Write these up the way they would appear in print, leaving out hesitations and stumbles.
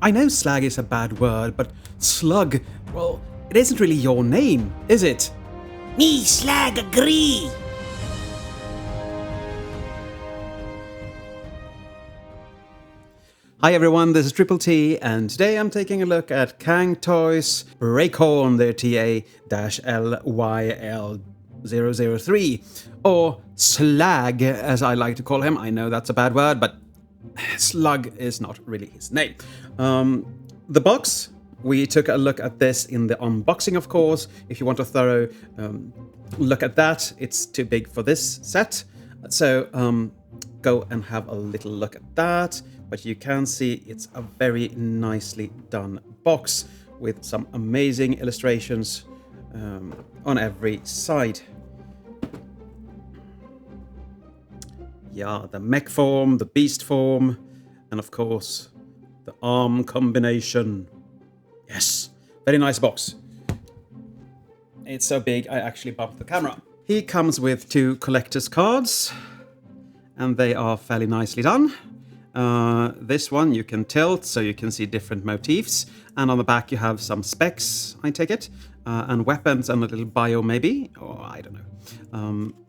I know slag is a bad word, but slug, well, it isn't really your name, is it? Me slag agree. Hi everyone, this is Triple T, and today I'm taking a look at Cang Toys Breakhorn, their TA-LYL003, or Slag, as I like to call him. I know that's a bad word, but slug is not really his name. The box, we took a look at this in the unboxing, of course. If you want a thorough look at that, it's too big for this set. So go and have a little look at that. But you can see it's a very nicely done box with some amazing illustrations on every side. Yeah, the mech form, the beast form, and of course, the arm combination. Yes, very nice box. It's so big, I actually bumped the camera. He comes with 2 collector's cards, and they are fairly nicely done. This one you can tilt so you can see different motifs, and on the back you have some specs, I take it, and weapons and a little bio maybe, or I don't know.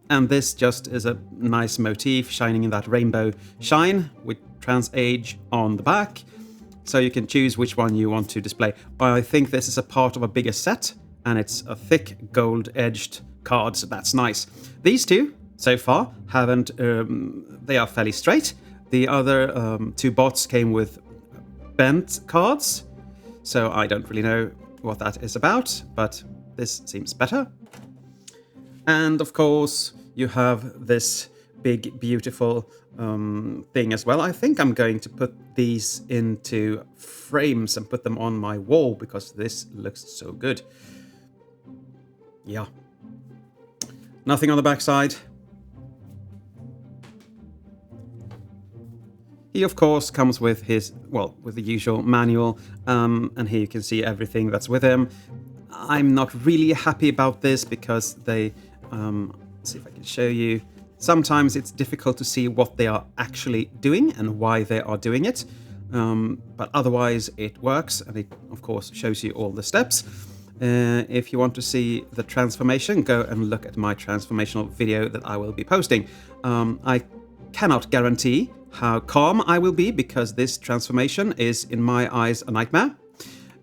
And this just is a nice motif shining in that rainbow shine with trans age on the back, so you can choose which one you want to display. I think this is a part of a bigger set, and it's a thick gold edged card, so that's nice. These 2 so far haven't, they are fairly straight. The other 2 bots came with bent cards, so I don't really know what that is about, but this seems better. And of course, you have this big, beautiful thing as well. I think I'm going to put these into frames and put them on my wall because this looks so good. Yeah. Nothing on the backside. He, of course, comes with his, well, with the usual manual, and here you can see everything that's with him. I'm not really happy about this because they, let's see if I can show you. Sometimes it's difficult to see what they are actually doing and why they are doing it, but otherwise it works, and it, of course, shows you all the steps. If you want to see the transformation, go and look at my transformational video that I will be posting. I cannot guarantee how calm I will be because this transformation is, in my eyes, a nightmare.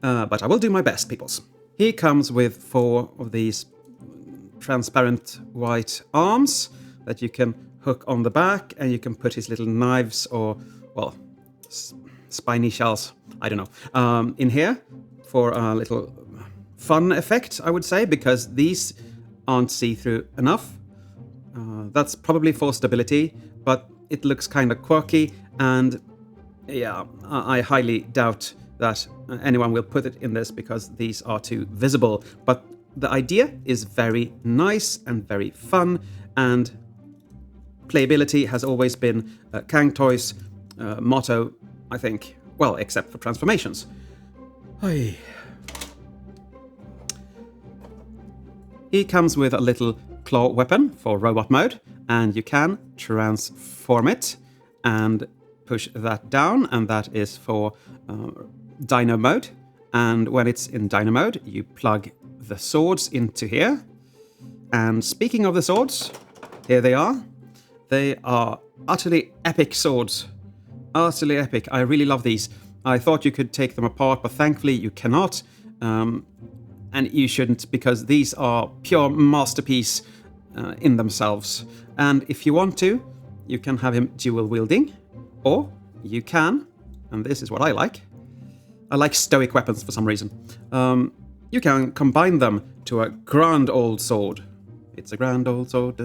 But I will do my best, peoples. He comes with 4 of these transparent white arms that you can hook on the back, and you can put his little knives or, well, spiny shells, I don't know, in here for a little fun effect, I would say, because these aren't see-through enough. That's probably for stability, but it looks kind of quirky, and yeah, I highly doubt that anyone will put it in this because these are too visible. But the idea is very nice and very fun, and playability has always been Cang Toys' motto, I think. Well, except for transformations. Hey. He comes with a little claw weapon for robot mode, and you can transform it and push that down, and that is for Dino mode. And when it's in Dino mode, you plug the swords into here. And speaking of the swords, here they are. They are utterly epic swords. Utterly epic. I really love these. I thought you could take them apart, but thankfully you cannot. And you shouldn't, because these are pure masterpiece in themselves. And if you want to, you can have him dual wielding, or you can, and this is what I like stoic weapons for some reason. You can combine them to a grand old sword. It's a grand old sword.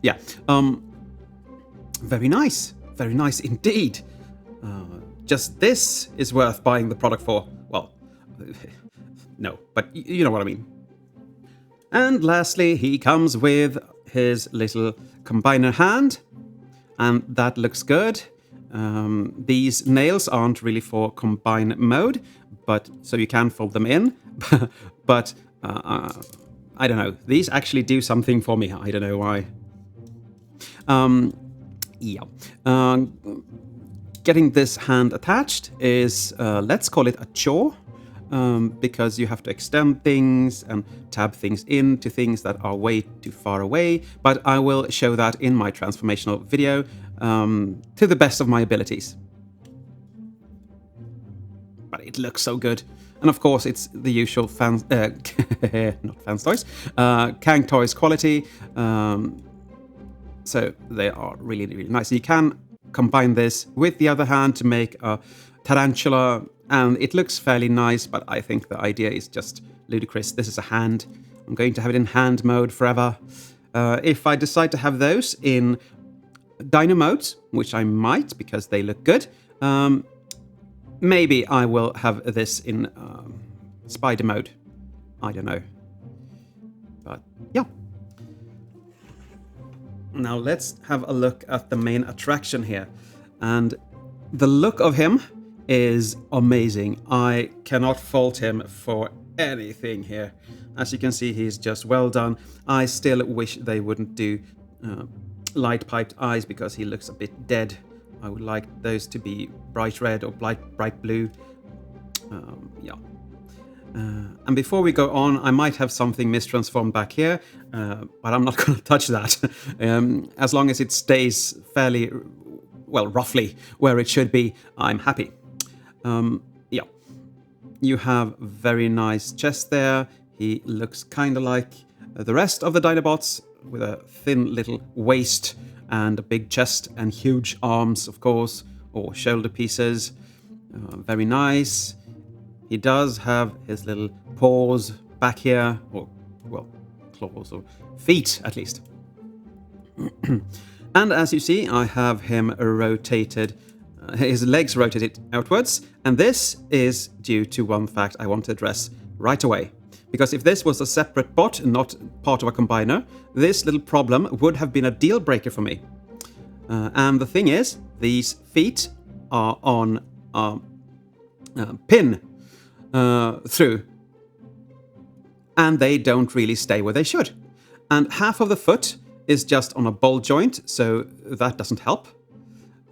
Yeah. Very nice indeed. Just this is worth buying the product for. Well, no, but you know what I mean. And lastly, he comes with his little combiner hand, and that looks good. These nails aren't really for combine mode, but so you can fold them in. But I don't know. These actually do something for me. I don't know why. Yeah. getting this hand attached is, let's call it a chore, because you have to extend things and tab things into things that are way too far away, but I will show that in my transformational video to the best of my abilities. But it looks so good. And of course, it's the usual not Fans Toys, Cang Toys quality. So they are really, really nice. You can combine this with the other hand to make a tarantula, and it looks fairly nice, but I think the idea is just ludicrous. This is a hand. I'm going to have it in hand mode forever. If I decide to have those in Dino mode, which I might because they look good, maybe I will have this in spider mode. I don't know. But yeah. Now let's have a look at the main attraction here. And the look of him is amazing. I cannot fault him for anything here. As you can see, he's just well done. I still wish they wouldn't do light piped eyes because he looks a bit dead. I would like those to be bright red or bright blue. Yeah. And before we go on, I might have something mistransformed back here, but I'm not going to touch that. As long as it stays fairly, well, roughly where it should be, I'm happy. Yeah. You have very nice chest there. He looks kind of like the rest of the Dinobots, with a thin little waist and a big chest and huge arms, of course, or shoulder pieces. Very nice. He does have his little paws back here, or, well, claws, or feet at least. And as you see, I have him rotated, his legs rotated outwards, and this is due to one fact I want to address right away. Because if this was a separate bot, not part of a combiner, this little problem would have been a deal breaker for me. And the thing is, these feet are on a pin through, and they don't really stay where they should. And half of the foot is just on a ball joint, so that doesn't help,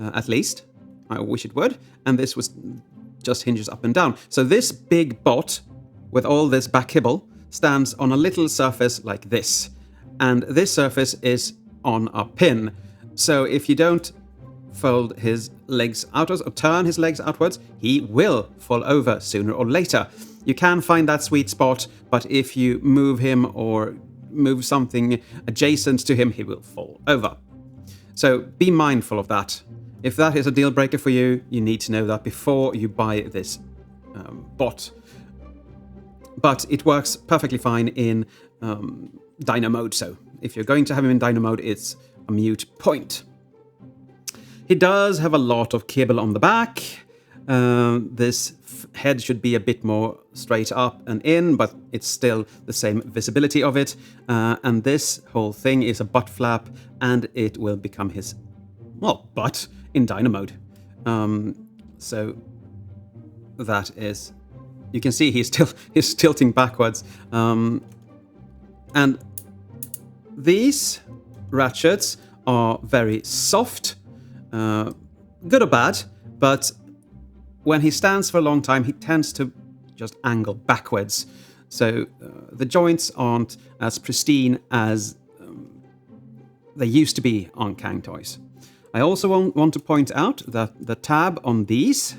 at least. I wish it would. And this was just hinges up and down. So this big bot with all this back kibble stands on a little surface like this. And this surface is on a pin. So if you don't fold his legs outwards or turn his legs outwards, he will fall over sooner or later. You can find that sweet spot, but if you move him or move something adjacent to him, he will fall over. So be mindful of that. If that is a deal breaker for you, you need to know that before you buy this bot. But it works perfectly fine in Dino mode, so if you're going to have him in Dino mode, it's a moot point. He does have a lot of kibble on the back. This head should be a bit more straight up and in, but it's still the same visibility of it. And this whole thing is a butt flap, and it will become his, well, butt in Dino mode. So that is, you can see he's tilting backwards. And these ratchets are very soft, good or bad, but when he stands for a long time, he tends to just angle backwards. So the joints aren't as pristine as they used to be on Cang Toys. I also want to point out that the tab on these,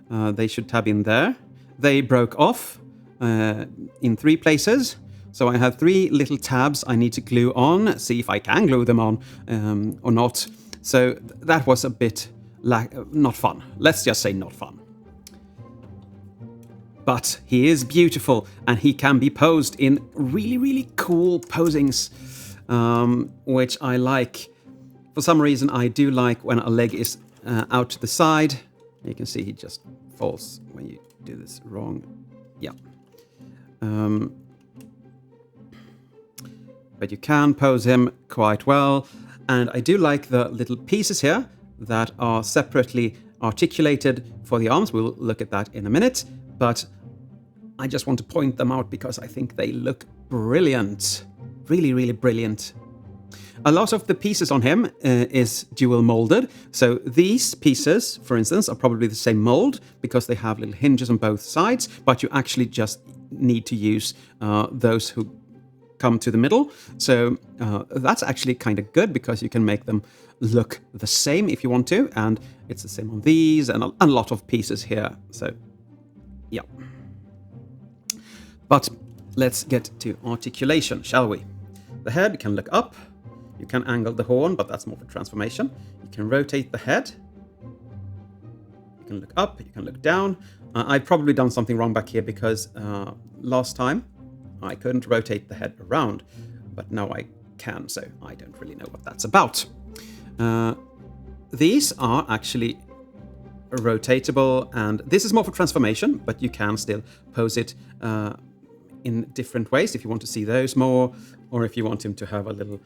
they should tab in there. They broke off in 3 places. So I have 3 little tabs I need to glue on, see if I can glue them on or not. So that was a bit not fun. Let's just say not fun. But he is beautiful, and he can be posed in really, really cool posings, which I like. For some reason, I do like when a leg is out to the side. You can see he just falls when you do this wrong. Yeah. But you can pose him quite well. And I do like the little pieces here that are separately articulated for the arms. We'll look at that in a minute. But I just want to point them out because I think they look brilliant. Really, really brilliant. A lot of the pieces on him is dual molded. So these pieces, for instance, are probably the same mold because they have little hinges on both sides, but you actually just need to use those who come to the middle. So that's actually kind of good because you can make them look the same if you want to, and it's the same on these and a lot of pieces here. So yeah. But let's get to articulation, shall we? The head can look up. You can angle the horn, but that's more for transformation. You can rotate the head. You can look up, you can look down. I've probably done something wrong back here because last time I couldn't rotate the head around, but now I can, so I don't really know what that's about. These are actually rotatable, and this is more for transformation, but you can still pose it in different ways if you want to see those more, or if you want him to have a little,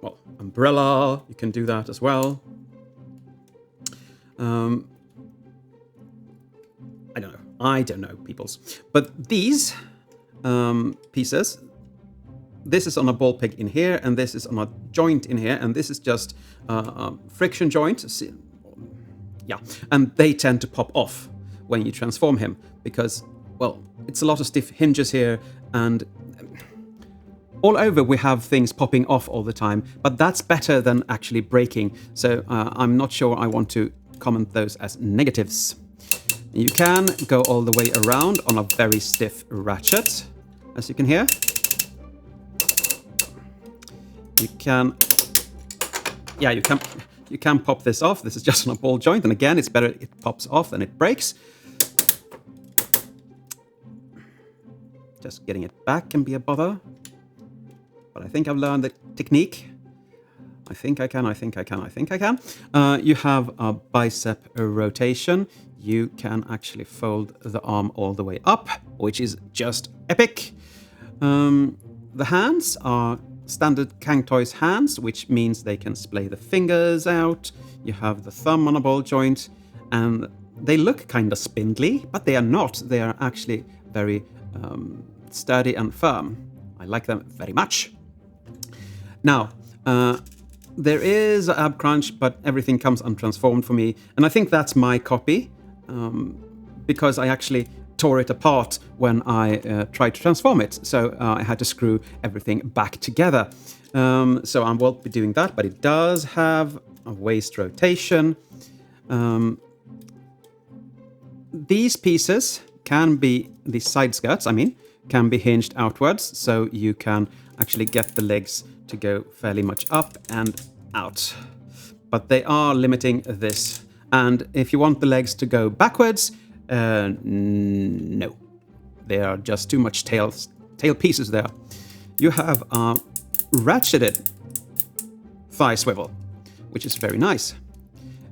well, umbrella, you can do that as well. I don't know, peoples. But these pieces, this is on a ball peg in here, and this is on a joint in here, and this is just a friction joint. Yeah, and they tend to pop off when you transform him because, well, it's a lot of stiff hinges here, and all over we have things popping off all the time, but that's better than actually breaking, so I'm not sure I want to comment those as negatives. You can go all the way around on a very stiff ratchet, as you can hear. You can pop this off. This is just on a ball joint, and again, it's better it pops off than it breaks. Just getting it back can be a bother, but I think I've learned the technique. I think I can. You have a bicep rotation. You can actually fold the arm all the way up, which is just epic. The hands are standard Cang Toys hands, which means they can splay the fingers out. You have the thumb on a ball joint, and they look kind of spindly, but they are not. They are actually very sturdy and firm. I like them very much. Now, there is an ab crunch, but everything comes untransformed for me, and I think that's my copy, because I actually tore it apart when I tried to transform it, so I had to screw everything back together. So I won't be doing that, but it does have a waist rotation. These pieces can be, the side skirts, can be hinged outwards, so you can actually get the legs to go fairly much up and out. But they are limiting this. And if you want the legs to go backwards, no. There are just too much tail pieces there. You have a ratcheted thigh swivel, which is very nice.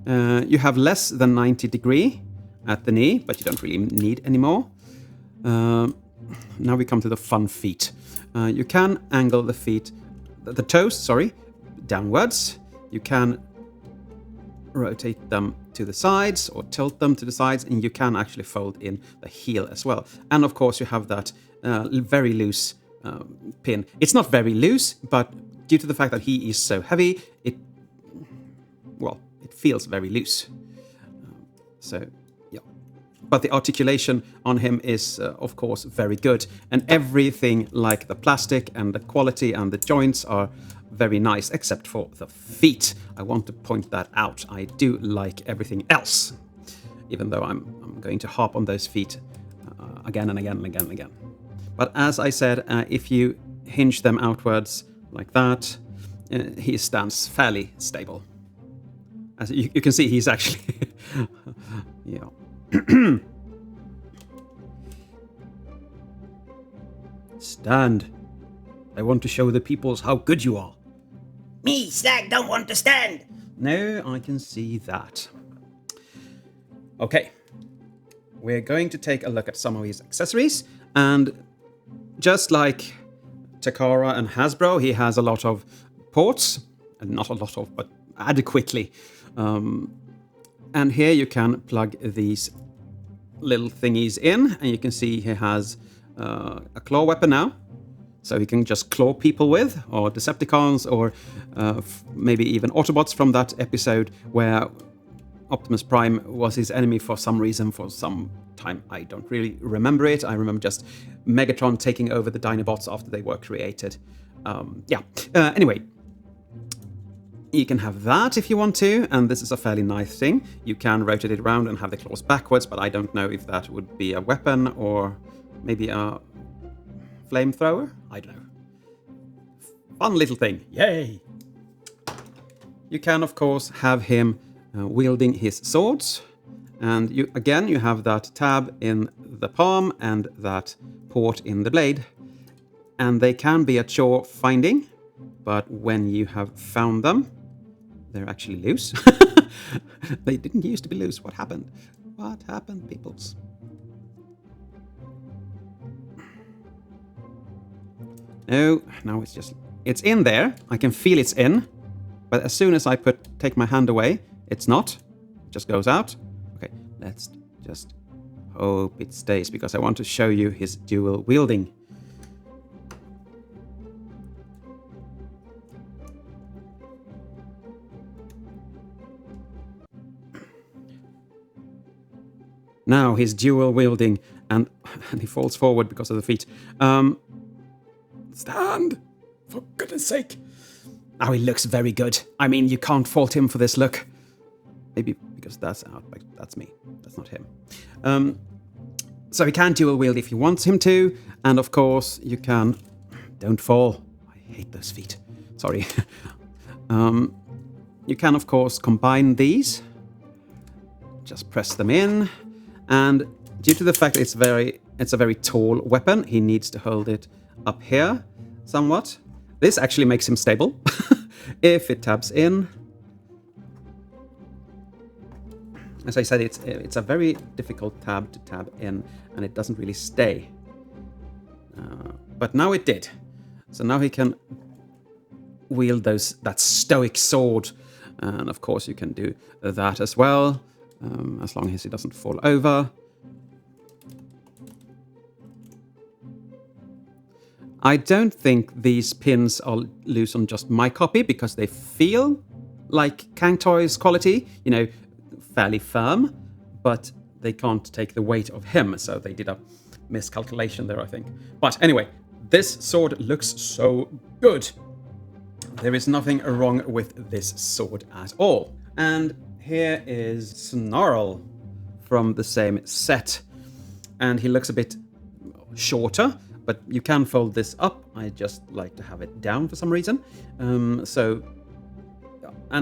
You have less than 90 degree at the knee, but you don't really need any more. Now we come to the fun feet. You can angle the feet, the toes, downwards. You can rotate them to the sides or tilt them to the sides, and you can actually fold in the heel as well. And of course you have that very loose pin. It's not very loose, but due to the fact that he is so heavy, it feels very loose. So yeah, but the articulation on him is of course very good, and everything like the plastic and the quality and the joints are very nice, except for the feet. I want to point that out. I do like everything else, even though I'm going to harp on those feet again and again and again and again. But as I said, if you hinge them outwards like that, he stands fairly stable. As you can see, he's actually yeah. Stand. I want to show the peoples how good you are. Me, Slag, don't want to stand. No, I can see that. Okay. We're going to take a look at some of his accessories, and just like Takara and Hasbro, he has a lot of ports, and not a lot of, but adequately. And here you can plug these little thingies in, and you can see he has a claw weapon now. So he can just claw people with, or Decepticons, or maybe even Autobots from that episode where Optimus Prime was his enemy for some reason, for some time. I don't really remember it. I remember just Megatron taking over the Dinobots after they were created. Anyway, you can have that if you want to, and this is a fairly nice thing. You can rotate it around and have the claws backwards, but I don't know if that would be a weapon or maybe a flamethrower? I don't know. Fun little thing. Yay! You can, of course, have him wielding his swords. And you have that tab in the palm and that port in the blade. And they can be a chore finding, but when you have found them, they're actually loose. They didn't used to be loose. What happened? What happened, peoples? No, now it's in there. I can feel it's in. But as soon as I take my hand away, it's not. It just goes out. Okay, let's just hope it stays, because I want to show you his dual wielding. Now he's dual wielding, and he falls forward because of the feet. Stand! For goodness sake! Oh, he looks very good. I mean, you can't fault him for this look. Maybe because that's out, but that's me. That's not him. So he can dual wield if he wants him to, and of course you can... Don't fall. I hate those feet. Sorry. You can, of course, combine these. Just press them in. And due to the fact that it's a very tall weapon, he needs to hold it up here somewhat. This actually makes him stable. If it tabs in. As I said, it's a very difficult tab to tab in, and it doesn't really stay. But now it did. So now he can wield that stoic sword. And of course you can do that as well. As long as he doesn't fall over. I don't think these pins are loose on just my copy, because they feel like Cang Toys quality, fairly firm, but they can't take the weight of him, so they did a miscalculation there, I think. But anyway, this sword looks so good. There is nothing wrong with this sword at all. And here is Snarl from the same set. And he looks a bit shorter, but you can fold this up. I just like to have it down for some reason. And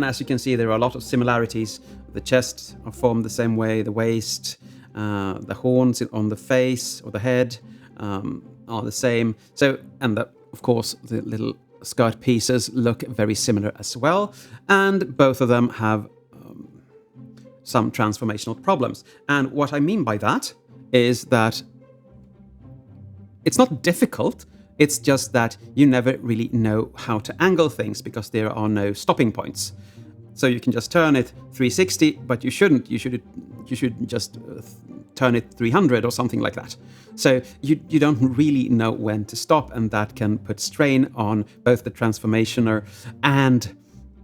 as you can see, there are a lot of similarities. The chest are formed the same way, the waist, the horns on the face or the head are the same. So, and of course, the little skirt pieces look very similar as well. And both of them have some transformational problems. And what I mean by that is that it's not difficult, it's just that you never really know how to angle things because there are no stopping points. So you can just turn it 360, but you shouldn't. You should just turn it 300 or something like that. So you don't really know when to stop, and that can put strain on both the transformationer and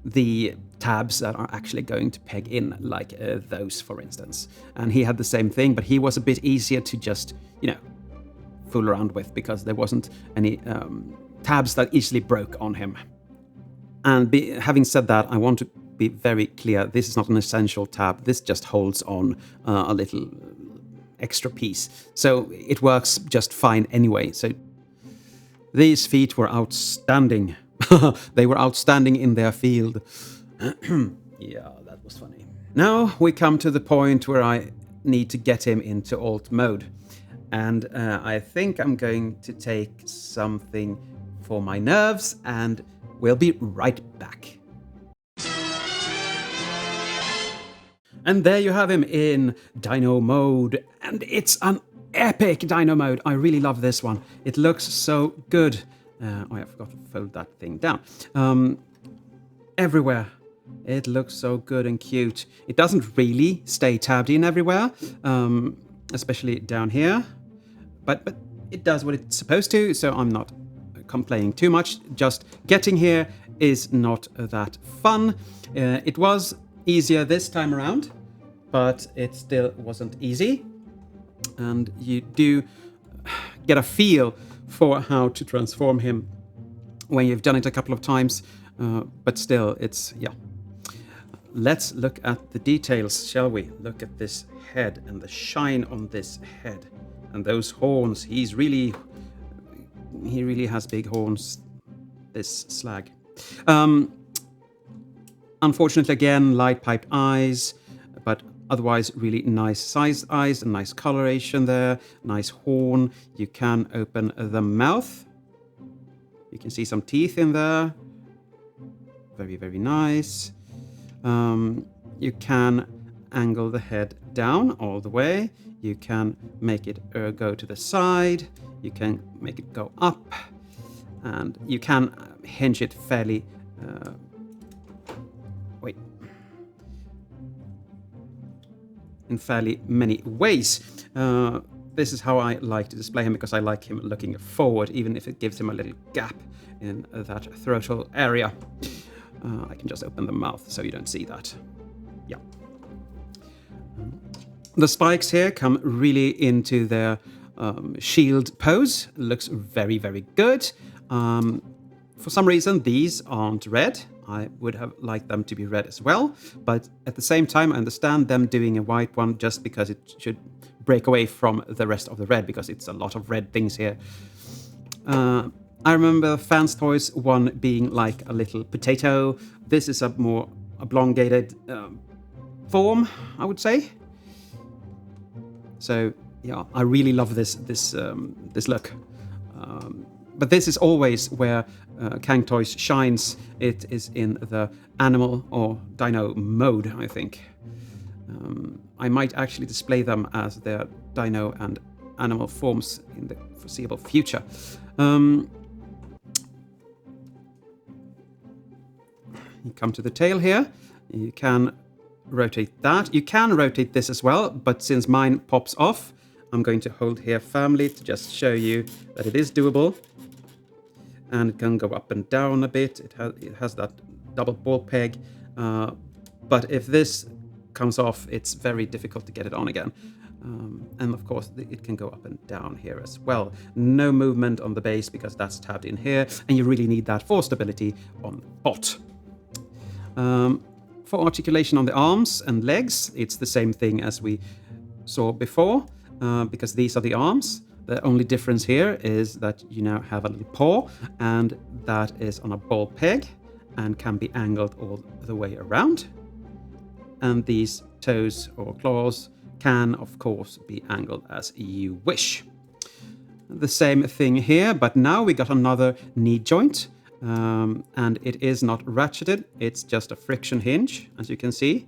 the tabs that are actually going to peg in, like those, for instance. And he had the same thing, but he was a bit easier to just, fool around with because there wasn't any tabs that easily broke on him. And having said that, I want to be very clear, this is not an essential tab. This just holds on a little extra piece. So it works just fine anyway. So these feet were outstanding. They were outstanding in their field. Yeah, that was funny. Now we come to the point where I need to get him into alt mode. And I think I'm going to take something for my nerves, and we'll be right back. And there you have him in Dino mode. And it's an epic Dino mode. I really love this one. It looks so good. I forgot to fold that thing down. Everywhere. It looks so good and cute. It doesn't really stay tabbed in everywhere, especially down here. But it does what it's supposed to, so I'm not complaining too much. Just getting here is not that fun. It was easier this time around, but it still wasn't easy. And you do get a feel for how to transform him when you've done it a couple of times, but still, it's, yeah. Let's look at the details, shall we? Look at this head and the shine on this head. And those horns, he really has big horns, this slag. Unfortunately, again, light-piped eyes, but otherwise really nice sized eyes, a nice coloration there, nice horn. You can open the mouth. You can see some teeth in there. Very, very nice. You can angle the head down all the way. You can make it go to the side. You can make it go up. And you can hinge it fairly... in fairly many ways. This is how I like to display him, because I like him looking forward, even if it gives him a little gap in that throatal area. I can just open the mouth so you don't see that. Yeah. The spikes here come really into their shield pose. Looks very, very good. For some reason, these aren't red. I would have liked them to be red as well. But at the same time, I understand them doing a white one just because it should break away from the rest of the red, because it's a lot of red things here. I remember Fans Toys one being like a little potato. This is a more elongated form, I would say. So yeah, I really love this look. But this is always where Cang Toys shines. It is in the animal or dino mode, I think. I might actually display them as their dino and animal forms in the foreseeable future. You come to the tail here. You can rotate that. You can rotate this as well, but since mine pops off, I'm going to hold here firmly to just show you that it is doable. And it can go up and down a bit. It has that double ball peg. But if this comes off, it's very difficult to get it on again. And of course, it can go up and down here as well. No movement on the base because that's tabbed in here. And you really need that for stability on bot. For articulation on the arms and legs, it's the same thing as we saw before, because these are the arms. The only difference here is that you now have a little paw, and that is on a ball peg and can be angled all the way around. And these toes or claws can, of course, be angled as you wish. The same thing here, but now we got another knee joint. And it is not ratcheted, it's just a friction hinge, as you can see.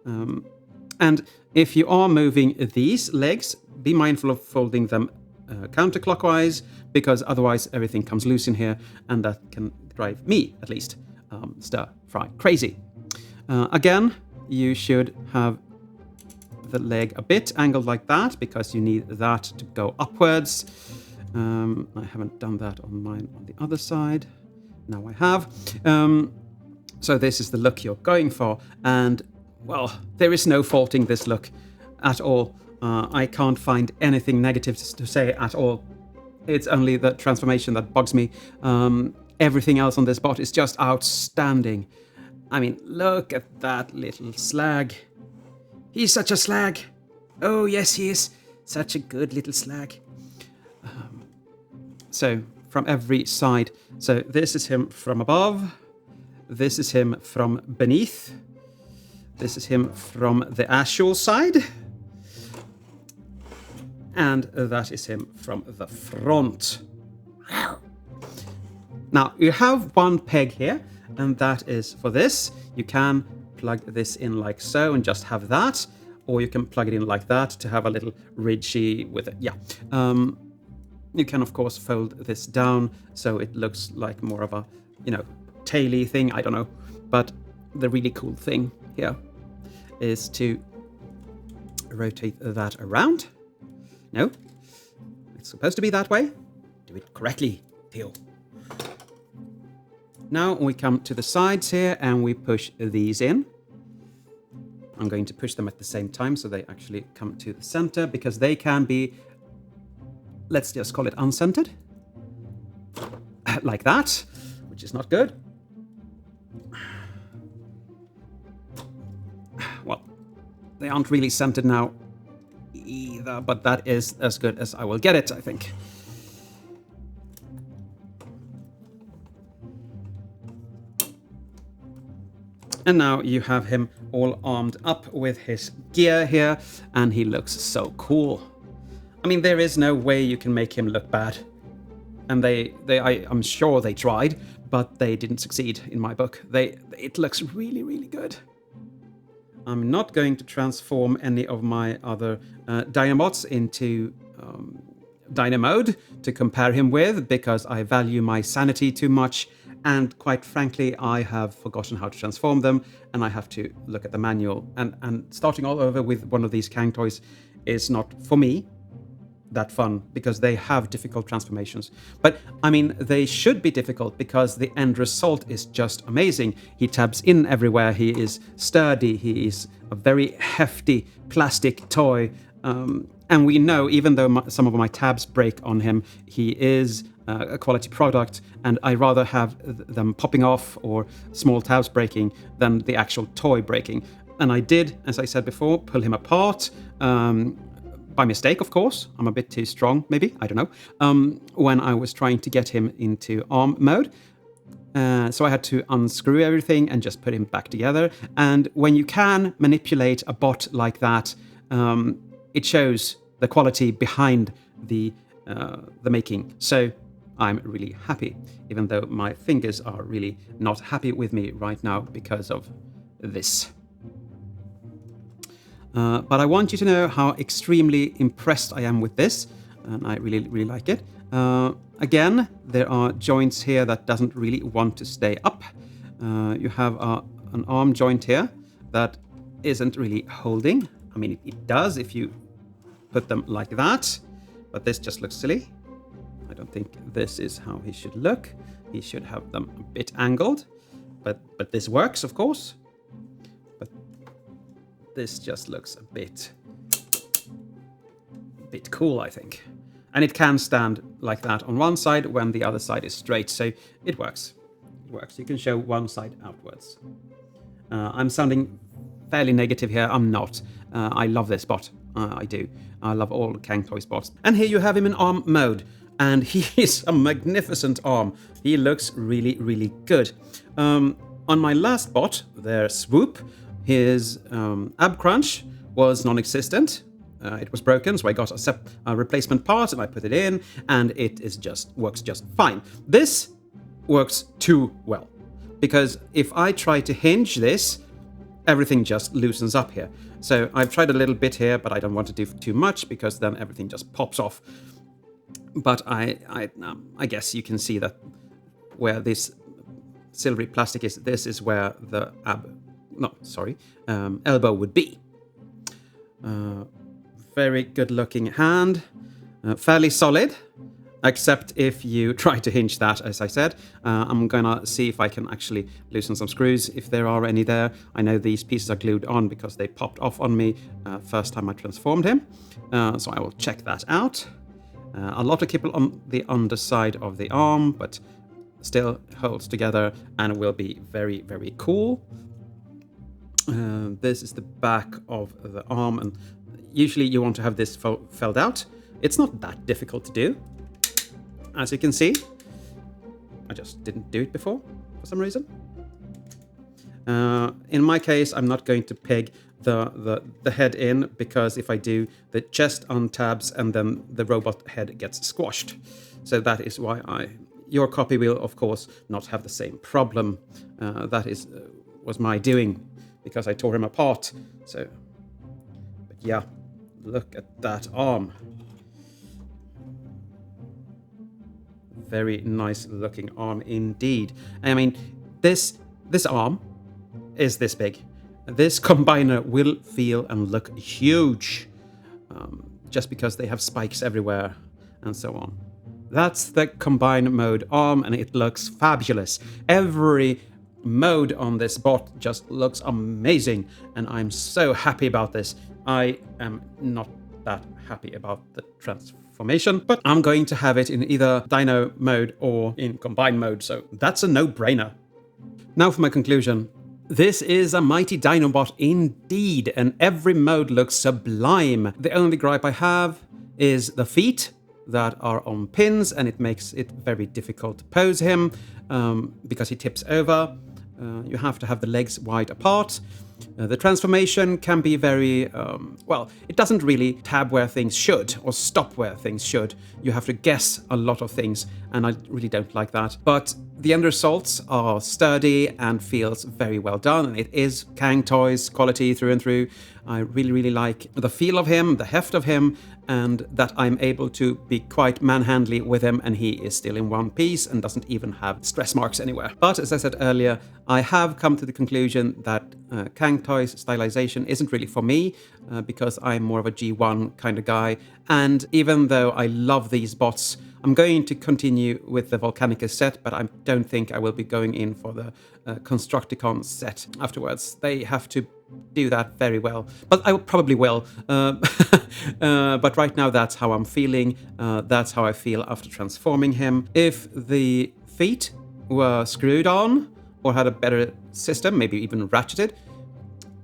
And if you are moving these legs, be mindful of folding them counterclockwise, because otherwise everything comes loose in here, and that can drive me, at least, stir-fry crazy. Again, you should have the leg a bit angled like that, because you need that to go upwards. I haven't done that on mine on the other side. Now I have. So this is the look you're going for. And, well, there is no faulting this look at all. I can't find anything negative to say at all. It's only the transformation that bugs me. Everything else on this bot is just outstanding. I mean, look at that little slag. He's such a slag. Oh, yes, he is. Such a good little slag. So, from every side. So this is him from above. This is him from beneath. This is him from the actual side. And that is him from the front. Now, you have one peg here, and that is for this. You can plug this in like so and just have that, or you can plug it in like that to have a little ridgy with it. Yeah. You can, of course, fold this down so it looks like more of a, taily thing. I don't know. But the really cool thing here is to rotate that around. No, it's supposed to be that way. Do it correctly, Theo. Now we come to the sides here and we push these in. I'm going to push them at the same time so they actually come to the center, because they can be, let's just call it uncentered. Like that, which is not good. Well, they aren't really centered now either, but that is as good as I will get it, I think. And now you have him all armed up with his gear here, and he looks so cool. I mean, there is no way you can make him look bad. And I'm sure they tried, but they didn't succeed in my book. It looks really, really good. I'm not going to transform any of my other Dinobots into Dino mode to compare him with, because I value my sanity too much. And quite frankly, I have forgotten how to transform them, and I have to look at the manual. And starting all over with one of these Cang toys is not, for me, that fun, because they have difficult transformations. But, I mean, they should be difficult, because the end result is just amazing. He tabs in everywhere, he is sturdy, he is a very hefty plastic toy. And we know, even though some of my tabs break on him, he is a quality product, and I rather have them popping off or small tabs breaking than the actual toy breaking. And I did, as I said before, pull him apart, by mistake, of course. I'm a bit too strong, maybe, I don't know, when I was trying to get him into arm mode. So I had to unscrew everything and just put him back together. And when you can manipulate a bot like that, it shows the quality behind the making. So I'm really happy, even though my fingers are really not happy with me right now because of this. But I want you to know how extremely impressed I am with this, and I really, really like it. Again, there are joints here that doesn't really want to stay up. You have an arm joint here that isn't really holding. I mean, it does if you put them like that, but this just looks silly. I don't think this is how he should look. He should have them a bit angled, but this works, of course. But this just looks a bit cool, I think. And it can stand like that on one side when the other side is straight, so it works. It works. You can show one side outwards. I'm sounding fairly negative here. I'm not. I love this bot. I do. I love all Cang Toys bots. And here you have him in arm mode. And he is a magnificent arm. He looks really, really good. On my last bot, their Swoop, his ab crunch was non-existent. It was broken, so I got a replacement part and I put it in, and it works just fine. This works too well, because if I try to hinge this, everything just loosens up here. So I've tried a little bit here, but I don't want to do too much, because then everything just pops off. But I guess you can see that where this silvery plastic is, this is where the elbow would be. Very good looking hand, fairly solid, except if you try to hinge that, as I said. I'm gonna see if I can actually loosen some screws, if there are any there. I know these pieces are glued on because they popped off on me first time I transformed him, so I will check that out. A lot of kibble on the underside of the arm, but still holds together and will be very, very cool. This is the back of the arm, and usually you want to have this felled out. It's not that difficult to do, as you can see. I just didn't do it before for some reason. In my case, I'm not going to peg the head in, because if I do, the chest untabs and then the robot head gets squashed. So that is why your copy will, of course, not have the same problem. That was my doing, because I tore him apart. So, but yeah, look at that arm. Very nice looking arm indeed. I mean, this arm is this big. This combiner will feel and look huge, just because they have spikes everywhere and so on. That's the combined mode arm, and it looks fabulous. Every mode on this bot just looks amazing, and I'm so happy about this. I am not that happy about the transformation, but I'm going to have it in either Dino mode or in combined mode, so that's a no-brainer. Now for my conclusion. This is a mighty Dinobot indeed, and every mode looks sublime. The only gripe I have is the feet that are on pins, and it makes it very difficult to pose him because he tips over. You have to have the legs wide apart. The transformation can be very, well, it doesn't really tab where things should or stop where things should. You have to guess a lot of things, and I really don't like that. But the end results are sturdy and feels very well done, and it is Cang Toys quality through and through. I really, really like the feel of him, the heft of him, and that I'm able to be quite manhandly with him, and he is still in one piece and doesn't even have stress marks anywhere. But as I said earlier, I have come to the conclusion that Cang Toys stylization isn't really for me because I'm more of a G1 kind of guy. And even though I love these bots, I'm going to continue with the Volcanicus set, but I don't think I will be going in for the Constructicon set afterwards. They have to do that very well, but I probably will. But right now, that's how I'm feeling. That's how I feel after transforming him. If the feet were screwed on or had a better system, maybe even ratcheted,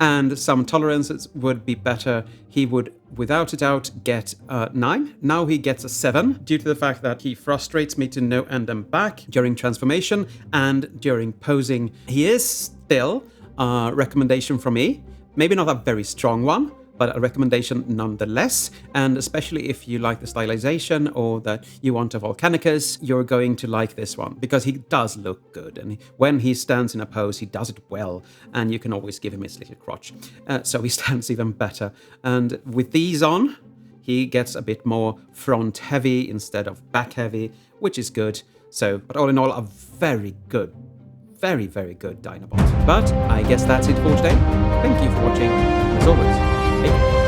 and some tolerances would be better, he would, without a doubt, get a 9. Now he gets a 7, due to the fact that he frustrates me to no end and back during transformation and during posing. He is still a recommendation from me. Maybe not a very strong one, but a recommendation nonetheless. And especially if you like the stylization or that you want a Volcanicus, you're going to like this one because he does look good. And when he stands in a pose, he does it well. And you can always give him his little crotch. So he stands even better. And with these on, he gets a bit more front heavy instead of back heavy, which is good. So, but all in all, a very good, very, very good Dinobot. But I guess that's it for today. Thank you for watching. As always, take care.